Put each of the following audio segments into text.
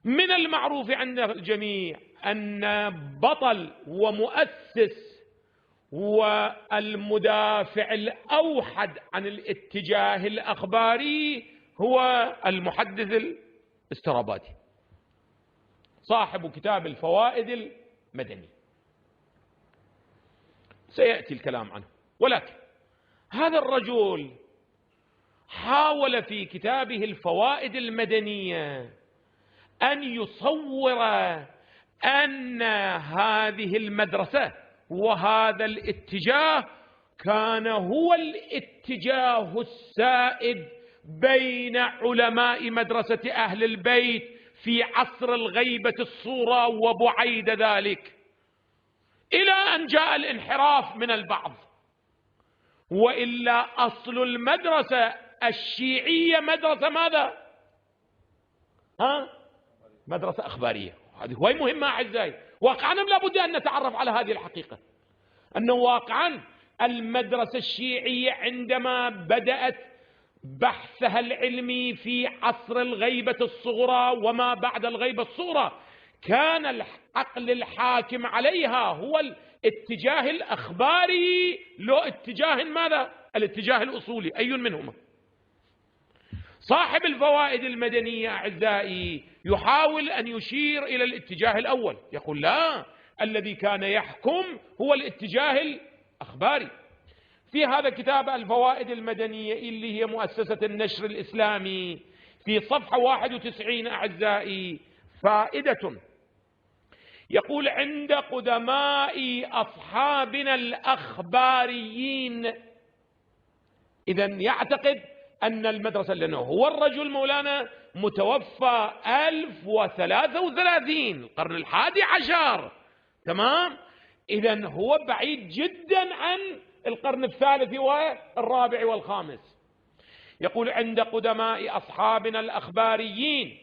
من المعروف عند الجميع أن بطل ومؤسس والمدافع الأوحد عن الاتجاه الأخباري هو المحدث الاسترابادي صاحب كتاب الفوائد المدني، سيأتي الكلام عنه. ولكن هذا الرجل حاول في كتابه الفوائد المدنية أن يصور أن هذه المدرسة وهذا الاتجاه كان هو الاتجاه السائد بين علماء مدرسة أهل البيت في عصر الغيبة الصورة وبعيد ذلك، إلى أن جاء الانحراف من البعض. وإلا أصل المدرسة الشيعية مدرسة ماذا؟ مدرسة أخبارية. هذه هو مهمة أعزائي، واقعا لا بد أن نتعرف على هذه الحقيقة، أنه واقعا المدرسة الشيعية عندما بدأت بحثها العلمي في عصر الغيبة الصغرى وما بعد الغيبة الصغرى كان العقل الحاكم عليها هو الاتجاه الأخباري، لو اتجاه ماذا؟ الاتجاه الأصولي. أي منهما؟ صاحب الفوائد المدنية أعزائي يحاول أن يشير إلى الاتجاه الأول، يقول لا، الذي كان يحكم هو الاتجاه الأخباري. في هذا كتاب الفوائد المدنية اللي هي مؤسسة النشر الإسلامي في صفحة 91 أعزائي فائدة، يقول: عند قدماء أصحابنا الأخباريين. إذن يعتقد أن المدرسة، لأنه هو الرجل مولانا متوفى 1033 القرن 11، تمام؟ إذن هو بعيد جدا عن القرن الثالث والرابع والخامس. يقول: عند قدماء أصحابنا الأخباريين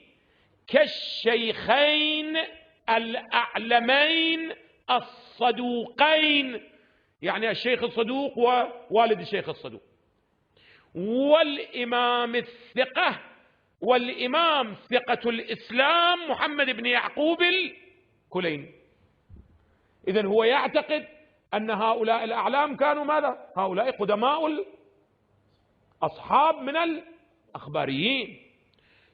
كالشيخين الأعلمين الصدوقين، يعني الشيخ الصدوق ووالد الشيخ الصدوق، والإمام الثقة والإمام ثقة الإسلام محمد بن يعقوب الكليني. إذن هو يعتقد أن هؤلاء الأعلام كانوا ماذا؟ هؤلاء قدماء أصحاب من الأخباريين.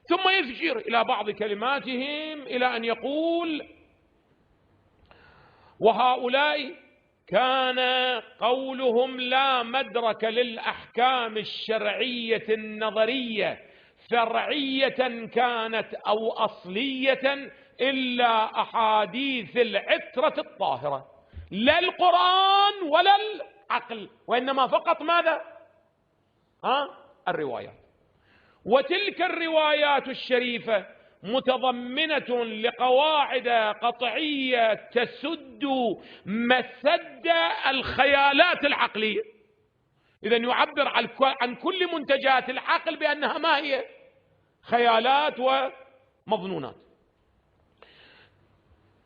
ثم يشير إلى بعض كلماتهم إلى أن يقول: وهؤلاء كان قولهم لا مدرك للأحكام الشرعية النظرية فرعية كانت أو أصلية إلا أحاديث العترة الطاهرة، لا القرآن ولا العقل، وإنما فقط ماذا؟ الروايات. وتلك الروايات الشريفة متضمنة لقواعد قطعية تسد مسد الخيالات العقلية. إذن يعبر عن كل منتجات العقل بأنها ما هي؟ خيالات ومظنونات.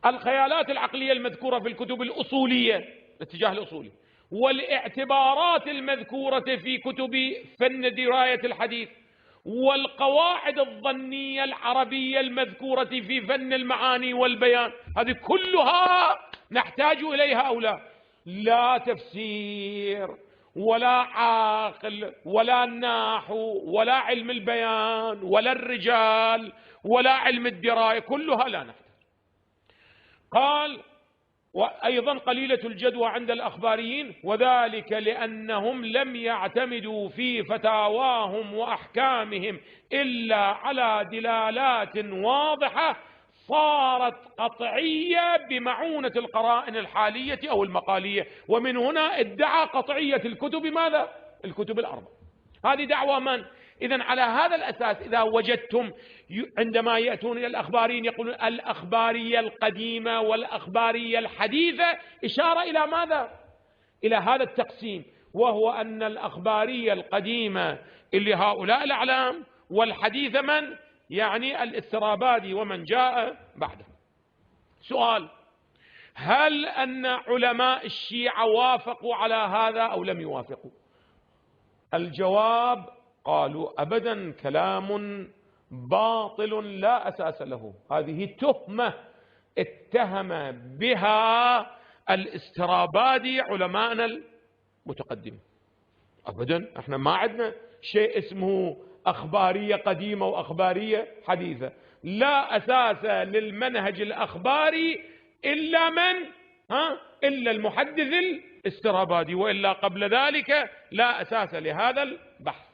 الخيالات العقلية المذكورة في الكتب الأصولية، الاتجاه الأصولي، والاعتبارات المذكورة في كتب فن دراية الحديث، والقواعد الظنية العربية المذكورة في فن المعاني والبيان، هذه كلها نحتاج إليها أو لا؟ لا تفسير ولا عقل ولا النحو ولا علم البيان ولا الرجال ولا علم الدراية، كلها لا نحتاج. قال: وأيضا قليلة الجدوى عند الأخباريين، وذلك لأنهم لم يعتمدوا في فتاواهم وأحكامهم إلا على دلالات واضحة صارت قطعية بمعونة القرائن الحالية أو المقالية. ومن هنا ادعى قطعية الكتب ماذا؟ الكتب الأربع. هذه دعوة من؟ إذن على هذا الأساس إذا وجدتم عندما يأتون إلى الأخباريين يقولون الأخبارية القديمة والأخبارية الحديثة، إشارة إلى ماذا؟ إلى هذا التقسيم، وهو أن الأخبارية القديمة اللي هؤلاء الأعلام، والحديثة من؟ يعني الاسترابادي ومن جاء بعده. سؤال: هل أن علماء الشيعة وافقوا على هذا أو لم يوافقوا؟ الجواب: قالوا أبدا، كلام باطل لا أساس له. هذه تهمة اتهم بها الاسترابادي علماءنا المتقدمين. أبدا احنا ما عندنا شيء اسمه أخبارية قديمة وأخبارية حديثة. لا أساس للمنهج الأخباري إلا من إلا المحدث الاسترابادي، وإلا قبل ذلك لا أساس لهذا البحث.